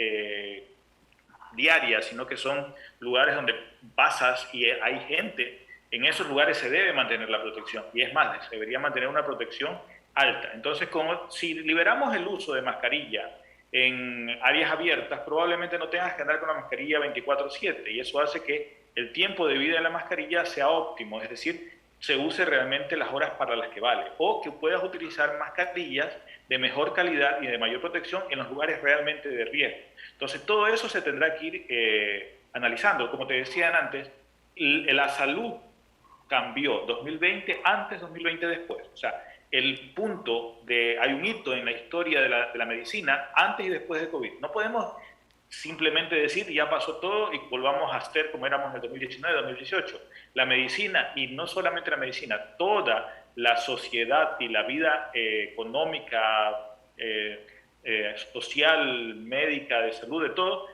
diaria, sino que son lugares donde pasas y hay gente, en esos lugares se debe mantener la protección. Y es más, se debería mantener una protección alta. Entonces, si liberamos el uso de mascarilla en áreas abiertas, probablemente no tengas que andar con la mascarilla 24/7 y eso hace que el tiempo de vida de la mascarilla sea óptimo, es decir, se use realmente las horas para las que vale, o que puedas utilizar mascarillas de mejor calidad y de mayor protección en los lugares realmente de riesgo. Entonces, todo eso se tendrá que ir analizando. Como te decían antes, la salud cambió 2020 antes, 2020 después. O sea, hay un hito en la historia de la medicina antes y después de COVID. No podemos simplemente decir ya pasó todo y volvamos a ser como éramos en el 2019, 2018. La medicina, y no solamente la medicina, toda la sociedad y la vida económica, social, médica, de salud, de todo,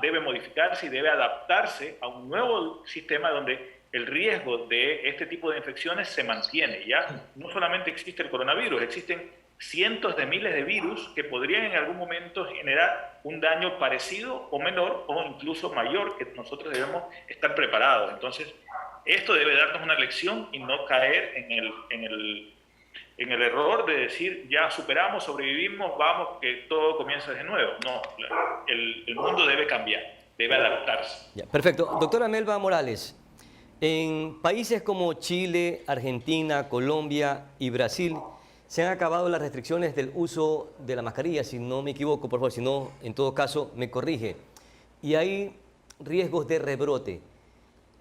debe modificarse y debe adaptarse a un nuevo sistema donde el riesgo de este tipo de infecciones se mantiene. Ya no solamente existe el coronavirus, existen cientos de miles de virus que podrían en algún momento generar un daño parecido o menor o incluso mayor, que nosotros debemos estar preparados. Entonces, esto debe darnos una lección y no caer en el error de decir ya superamos, sobrevivimos, vamos, que todo comienza de nuevo. No, el mundo debe cambiar, debe adaptarse. Ya, perfecto. Doctora Melba Morales, en países como Chile, Argentina, Colombia y Brasil se han acabado las restricciones del uso de la mascarilla, si no me equivoco, por favor, si no, en todo caso, me corrige. Y hay riesgos de rebrote.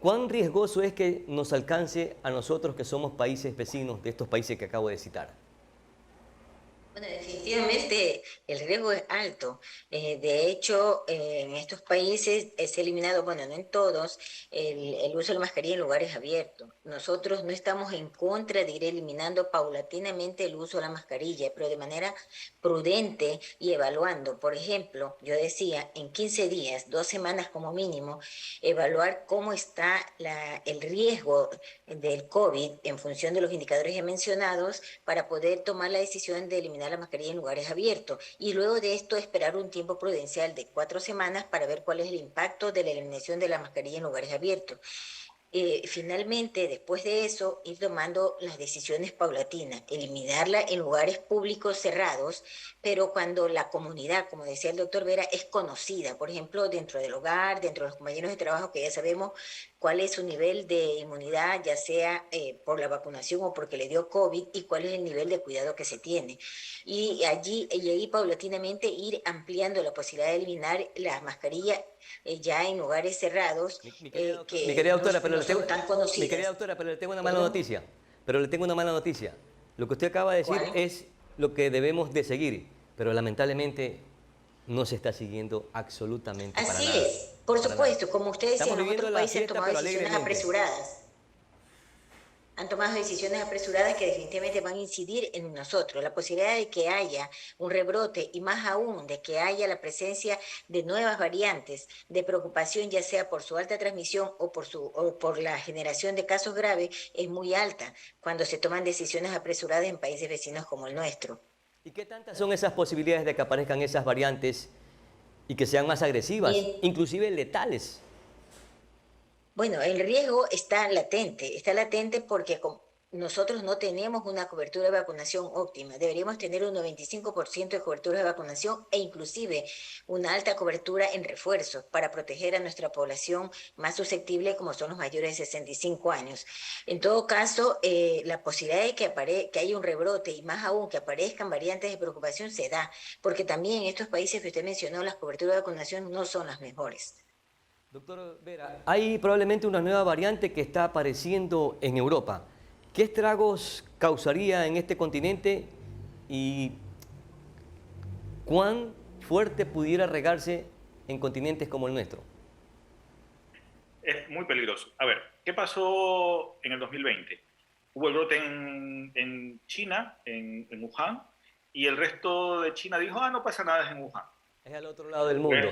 ¿Cuán riesgoso es que nos alcance a nosotros que somos países vecinos de estos países que acabo de citar? Bueno, definitivamente el riesgo es alto. De hecho, en estos países se ha eliminado, bueno, no en todos, el uso de la mascarilla en lugares abiertos. Nosotros no estamos en contra de ir eliminando paulatinamente el uso de la mascarilla, pero de manera prudente y evaluando. Por ejemplo, yo decía, en 15 días, 2 semanas como mínimo, evaluar cómo está el riesgo del COVID en función de los indicadores ya mencionados para poder tomar la decisión de eliminar la mascarilla en lugares abiertos y luego de esto esperar un tiempo prudencial de 4 semanas para ver cuál es el impacto de la eliminación de la mascarilla en lugares abiertos. Finalmente, después de eso, ir tomando las decisiones paulatinas, eliminarla en lugares públicos cerrados, pero cuando la comunidad, como decía el doctor Vera, es conocida, por ejemplo, dentro del hogar, dentro de los compañeros de trabajo, que ya sabemos cuál es su nivel de inmunidad, ya sea por la vacunación o porque le dio COVID, y cuál es el nivel de cuidado que se tiene. Y ahí paulatinamente ir ampliando la posibilidad de eliminar las mascarillas ya en lugares cerrados mi querida doctora, pero no son tan conocidas. Mi querida doctora, pero le tengo una mala noticia. Lo que usted acaba de decir es lo que debemos de seguir, pero lamentablemente no se está siguiendo absolutamente para nada. Así es, por supuesto, como ustedes decían, en otros países han tomado decisiones apresuradas. Han tomado decisiones apresuradas que definitivamente van a incidir en nosotros. La posibilidad de que haya un rebrote y más aún de que haya la presencia de nuevas variantes de preocupación, ya sea por su alta transmisión o por la generación de casos graves, es muy alta cuando se toman decisiones apresuradas en países vecinos como el nuestro. ¿Y qué tantas son esas posibilidades de que aparezcan esas variantes Y que sean más agresivas, Bien. inclusive letales. Bueno, el riesgo está latente porque nosotros no tenemos una cobertura de vacunación óptima. Deberíamos tener un 95% de cobertura de vacunación e inclusive una alta cobertura en refuerzos para proteger a nuestra población más susceptible como son los mayores de 65 años. En todo caso, la posibilidad de que haya un rebrote y más aún que aparezcan variantes de preocupación se da, porque también en estos países que usted mencionó las coberturas de vacunación no son las mejores. Doctor Vera, hay probablemente una nueva variante que está apareciendo en Europa. ¿Qué estragos causaría en este continente y cuán fuerte pudiera regarse en continentes como el nuestro? Es muy peligroso. A ver, ¿qué pasó en el 2020? Hubo el brote en China, en Wuhan, y el resto de China dijo, no pasa nada, es en Wuhan. Es al otro lado del mundo.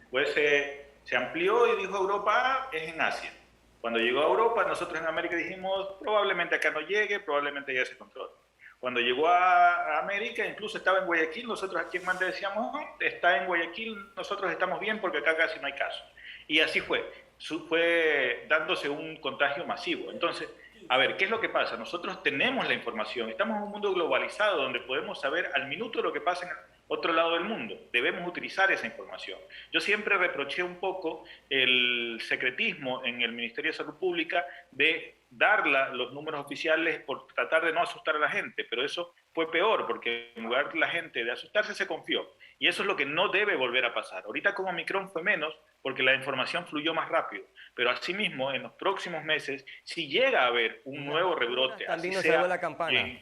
Pues se amplió y dijo Europa, es en Asia. Cuando llegó a Europa, nosotros en América dijimos, probablemente acá no llegue, probablemente ya se controle. Cuando llegó a América, incluso estaba en Guayaquil, nosotros aquí en Mante decíamos, está en Guayaquil, nosotros estamos bien porque acá casi no hay casos. Y así fue dándose un contagio masivo. Entonces, a ver, ¿qué es lo que pasa? Nosotros tenemos la información, estamos en un mundo globalizado donde podemos saber al minuto lo que pasa en otro lado del mundo. Debemos utilizar esa información. Yo siempre reproché un poco el secretismo en el Ministerio de Salud Pública de dar los números oficiales por tratar de no asustar a la gente, pero eso fue peor porque en lugar de la gente de asustarse se confió. Y eso es lo que no debe volver a pasar. Ahorita con Omicron fue menos porque la información fluyó más rápido, pero asimismo en los próximos meses, si llega a haber un nuevo rebrote, también nos salvó la campana.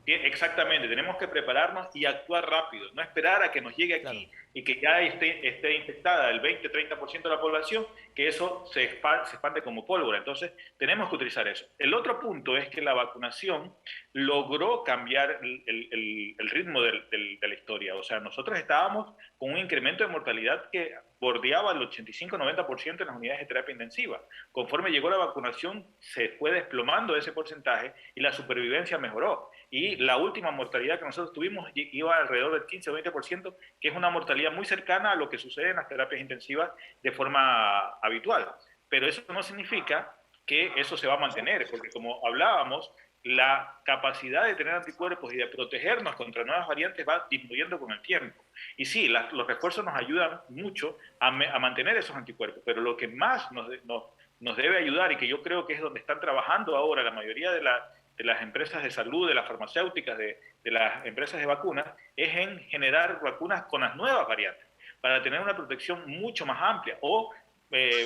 Exactamente, tenemos que prepararnos y actuar rápido, no esperar a que nos llegue aquí y que ya esté infectada el 20-30% de la población, que eso se expande como pólvora. Entonces, tenemos que utilizar eso. El otro punto es que la vacunación logró cambiar el ritmo de la historia. O sea, nosotros estábamos con un incremento de mortalidad que bordeaba el 85-90% en las unidades de terapia intensiva. Conforme llegó la vacunación, se fue desplomando ese porcentaje y la supervivencia mejoró. Y la última mortalidad que nosotros tuvimos iba alrededor del 15 o 20%, que es una mortalidad muy cercana a lo que sucede en las terapias intensivas de forma habitual. Pero eso no significa que eso se va a mantener, porque como hablábamos, la capacidad de tener anticuerpos y de protegernos contra nuevas variantes va disminuyendo con el tiempo. Y sí, los refuerzos nos ayudan mucho a mantener esos anticuerpos, pero lo que más nos debe ayudar, y que yo creo que es donde están trabajando ahora la mayoría de las empresas de salud, de las farmacéuticas, de las empresas de vacunas, es en generar vacunas con las nuevas variantes, para tener una protección mucho más amplia, o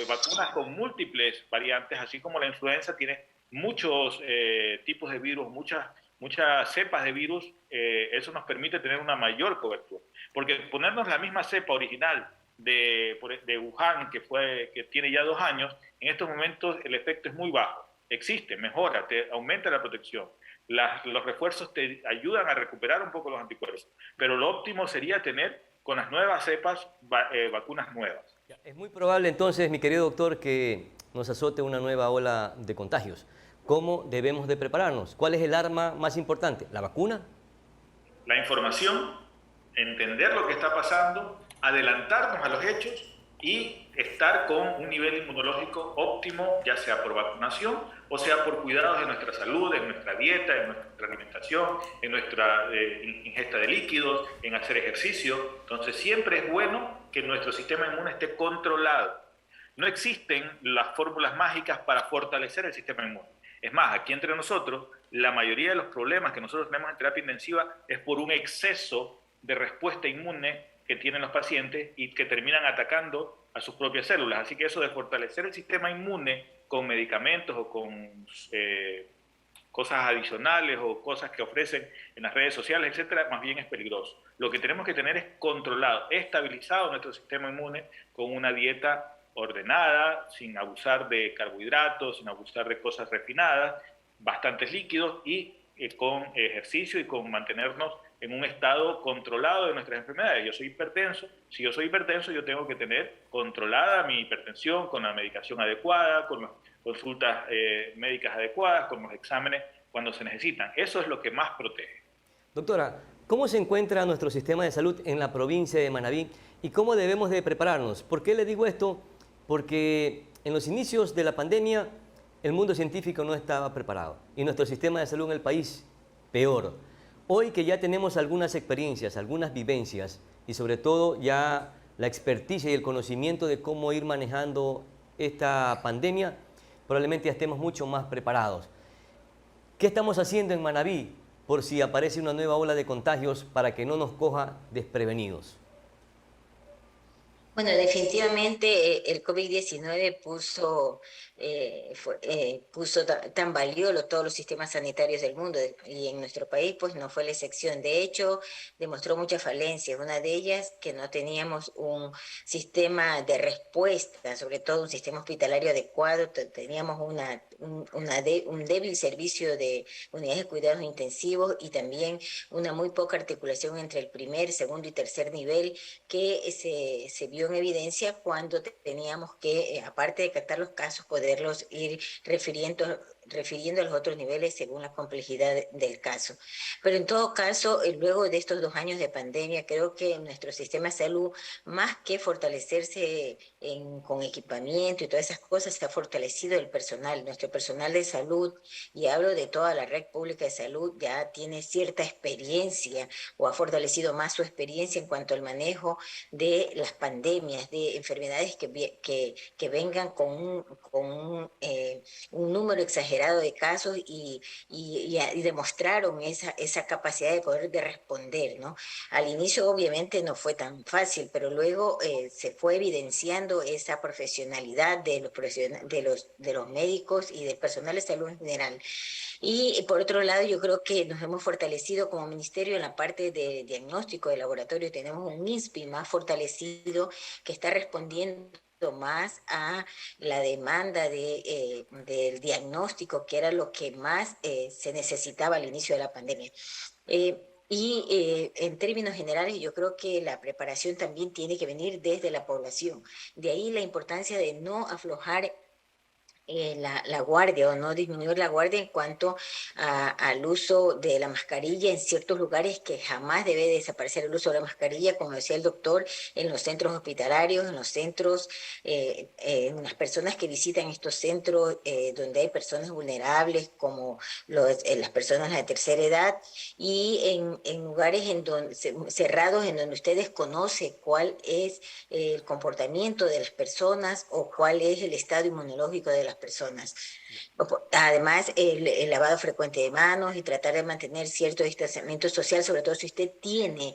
vacunas con múltiples variantes, así como la influenza tiene muchos tipos de virus, muchas cepas de virus, eso nos permite tener una mayor cobertura. Porque ponernos la misma cepa original de Wuhan, que tiene ya 2 años, en estos momentos el efecto es muy bajo. Existe, mejora, te aumenta la protección. Los refuerzos te ayudan a recuperar un poco los anticuerpos. Pero lo óptimo sería tener con las nuevas cepas vacunas nuevas. Es muy probable entonces, mi querido doctor, que nos azote una nueva ola de contagios. ¿Cómo debemos de prepararnos? ¿Cuál es el arma más importante? ¿La vacuna? La información, entender lo que está pasando, adelantarnos a los hechos y estar con un nivel inmunológico óptimo, ya sea por vacunación o sea por cuidados de nuestra salud, en nuestra dieta, en nuestra alimentación, en nuestra ingesta de líquidos, en hacer ejercicio. Entonces siempre es bueno que nuestro sistema inmune esté controlado. No existen las fórmulas mágicas para fortalecer el sistema inmune. Es más, aquí entre nosotros, la mayoría de los problemas que nosotros tenemos en terapia intensiva es por un exceso de respuesta inmune que tienen los pacientes y que terminan atacando a sus propias células. Así que eso de fortalecer el sistema inmune con medicamentos o con cosas adicionales o cosas que ofrecen en las redes sociales, etcétera, más bien es peligroso. Lo que tenemos que tener es controlado, estabilizado nuestro sistema inmune con una dieta ordenada, sin abusar de carbohidratos, sin abusar de cosas refinadas, bastantes líquidos y con ejercicio y con mantenernos en un estado controlado de nuestras enfermedades. Yo soy hipertenso, si yo soy hipertenso yo tengo que tener controlada mi hipertensión con la medicación adecuada, con las consultas médicas adecuadas, con los exámenes cuando se necesitan. Eso es lo que más protege. Doctora, ¿Cómo se encuentra nuestro sistema de salud en la provincia de Manabí y cómo debemos de prepararnos? ¿Por qué le digo esto? Porque en los inicios de la pandemia el mundo científico no estaba preparado y nuestro sistema de salud en el país peor. Hoy que ya tenemos algunas experiencias, algunas vivencias y sobre todo ya la experticia y el conocimiento de cómo ir manejando esta pandemia, probablemente ya estemos mucho más preparados. ¿Qué estamos haciendo en Manabí por si aparece una nueva ola de contagios para que no nos coja desprevenidos? Bueno, definitivamente el COVID-19 tambaleó todos los sistemas sanitarios del mundo y en nuestro país pues no fue la excepción. De hecho, demostró muchas falencias. Una de ellas que no teníamos un sistema de respuesta, sobre todo un sistema hospitalario adecuado. Teníamos un débil servicio de unidades de cuidados intensivos y también una muy poca articulación entre el primer, segundo y tercer nivel que se vio en evidencia cuando teníamos que, aparte de captar los casos, poderlos ir refiriendo a los otros niveles según la complejidad del caso. Pero en todo caso, luego de estos 2 años de pandemia, creo que nuestro sistema de salud, más que fortalecerse con equipamiento y todas esas cosas, se ha fortalecido el personal. Nuestro personal de salud, y hablo de toda la red pública de salud, ya tiene cierta experiencia o ha fortalecido más su experiencia en cuanto al manejo de las pandemias, de enfermedades que vengan con un número exagerado de casos y demostraron esa capacidad de poder de responder, ¿no? Al inicio obviamente no fue tan fácil, pero luego se fue evidenciando esa profesionalidad de los médicos y del personal de salud en general. Y por otro lado, yo creo que nos hemos fortalecido como ministerio en la parte de diagnóstico de laboratorio. Tenemos un INSPI más fortalecido que está respondiendo más a la demanda del diagnóstico, que era lo que más se necesitaba al inicio de la pandemia. En términos generales, yo creo que la preparación también tiene que venir desde la población. De ahí la importancia de no aflojar la guardia o no disminuir la guardia en cuanto al uso de la mascarilla en ciertos lugares, que jamás debe desaparecer el uso de la mascarilla, como decía el doctor, en los centros hospitalarios, en los centros, en las personas que visitan estos centros donde hay personas vulnerables como las personas de tercera edad, y en lugares cerrados en donde usted desconoce cuál es el comportamiento de las personas o cuál es el estado inmunológico de las personas. Además, el lavado frecuente de manos y tratar de mantener cierto distanciamiento social, sobre todo si usted tiene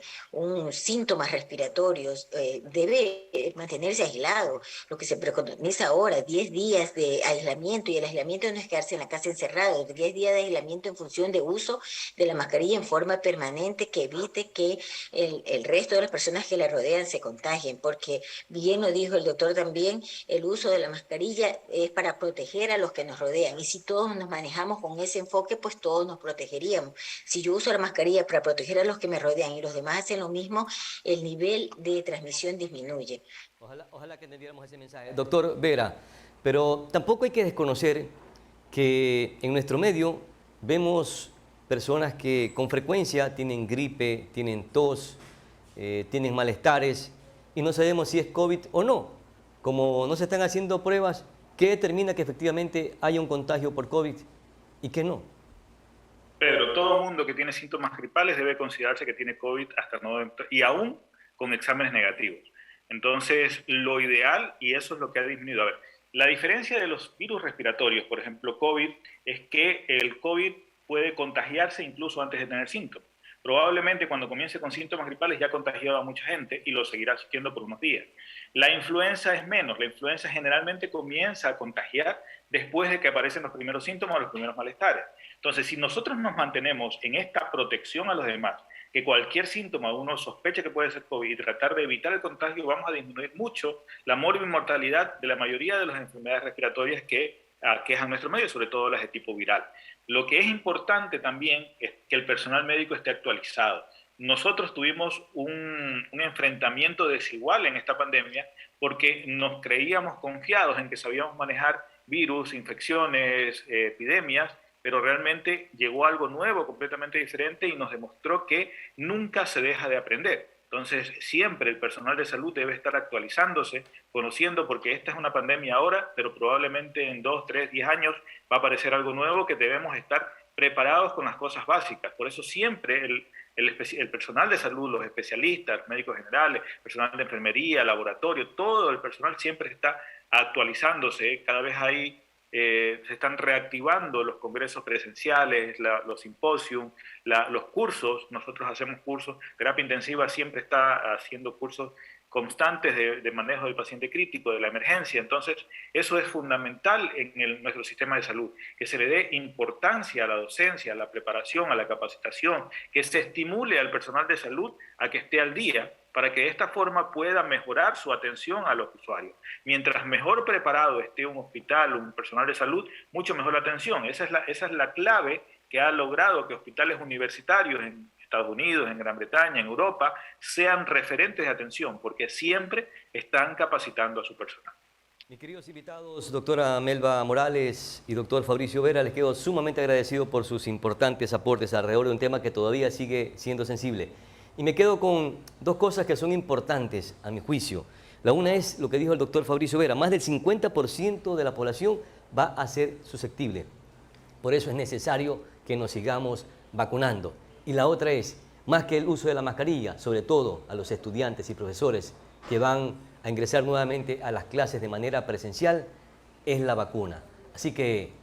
síntomas respiratorios, debe mantenerse aislado. Lo que se preconiza ahora, 10 días de aislamiento, y el aislamiento no es quedarse en la casa encerrado, 10 días de aislamiento en función de uso de la mascarilla en forma permanente, que evite que el resto de las personas que la rodean se contagien, porque bien lo dijo el doctor también, el uso de la mascarilla es para proteger a los que nos rodean, y si todos nos manejamos con ese enfoque, pues todos nos protegeríamos. Si yo uso la mascarilla para proteger a los que me rodean y los demás hacen lo mismo, el nivel de transmisión disminuye. Ojalá que entendiéramos ese mensaje. Doctor Vera, pero tampoco hay que desconocer que en nuestro medio vemos personas que con frecuencia tienen gripe, tienen tos, tienen malestares y no sabemos si es COVID o no. Como no se están haciendo pruebas, ¿qué determina que efectivamente haya un contagio por COVID y que no? Pedro, todo mundo que tiene síntomas gripales debe considerarse que tiene COVID hasta el momento, y aún con exámenes negativos. Entonces, lo ideal, y eso es lo que ha disminuido. A ver, la diferencia de los virus respiratorios, por ejemplo, COVID, es que el COVID puede contagiarse incluso antes de tener síntomas. Probablemente cuando comience con síntomas gripales ya ha contagiado a mucha gente y lo seguirá haciendo por unos días. La influenza es menos. La influenza generalmente comienza a contagiar después de que aparecen los primeros síntomas o los primeros malestares. Entonces, si nosotros nos mantenemos en esta protección a los demás, que cualquier síntoma uno sospecha que puede ser COVID, y tratar de evitar el contagio, vamos a disminuir mucho la morbimortalidad de la mayoría de las enfermedades respiratorias que aquejan nuestro medio, sobre todo las de tipo viral. Lo que es importante también es que el personal médico esté actualizado. Nosotros tuvimos un enfrentamiento desigual en esta pandemia porque nos creíamos confiados en que sabíamos manejar virus, infecciones, epidemias, pero realmente llegó algo nuevo, completamente diferente, y nos demostró que nunca se deja de aprender. Entonces, siempre el personal de salud debe estar actualizándose, conociendo, porque esta es una pandemia ahora, pero probablemente en 2, 3, 10 años va a aparecer algo nuevo que debemos estar preparados con las cosas básicas. Por eso siempre el personal de salud, los especialistas, médicos generales, personal de enfermería, laboratorio, todo el personal siempre está actualizándose. Cada vez se están reactivando los congresos presenciales, los simposios, los cursos. Nosotros hacemos cursos. Terapia intensiva siempre está haciendo cursos constantes de manejo del paciente crítico, de la emergencia. Entonces, eso es fundamental en nuestro sistema de salud, que se le dé importancia a la docencia, a la preparación, a la capacitación, que se estimule al personal de salud a que esté al día, para que de esta forma pueda mejorar su atención a los usuarios. Mientras mejor preparado esté un hospital o un personal de salud, mucho mejor la atención. Esa es la clave que ha logrado que hospitales universitarios en Estados Unidos, en Gran Bretaña, en Europa, sean referentes de atención, porque siempre están capacitando a su personal. Mis queridos invitados, doctora Melba Morales y doctor Fabricio Vera, les quedo sumamente agradecido por sus importantes aportes alrededor de un tema que todavía sigue siendo sensible. Y me quedo con dos cosas que son importantes a mi juicio. La una es lo que dijo el doctor Fabricio Vera: más del 50% de la población va a ser susceptible. Por eso es necesario que nos sigamos vacunando. Y la otra es, más que el uso de la mascarilla, sobre todo a los estudiantes y profesores que van a ingresar nuevamente a las clases de manera presencial, es la vacuna. Así que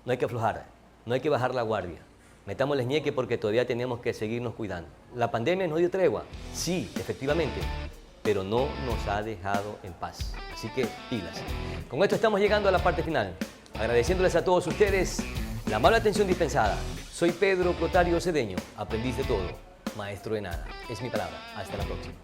no hay que aflojar, no hay que bajar la guardia. Metámosles ñeque porque todavía tenemos que seguirnos cuidando. La pandemia nos dio tregua, sí, efectivamente, pero no nos ha dejado en paz. Así que pilas. Con esto estamos llegando a la parte final. Agradeciéndoles a todos ustedes la amable atención dispensada. Soy Pedro Clotario Cedeño, aprendiz de todo, maestro de nada. Es mi palabra. Hasta la próxima.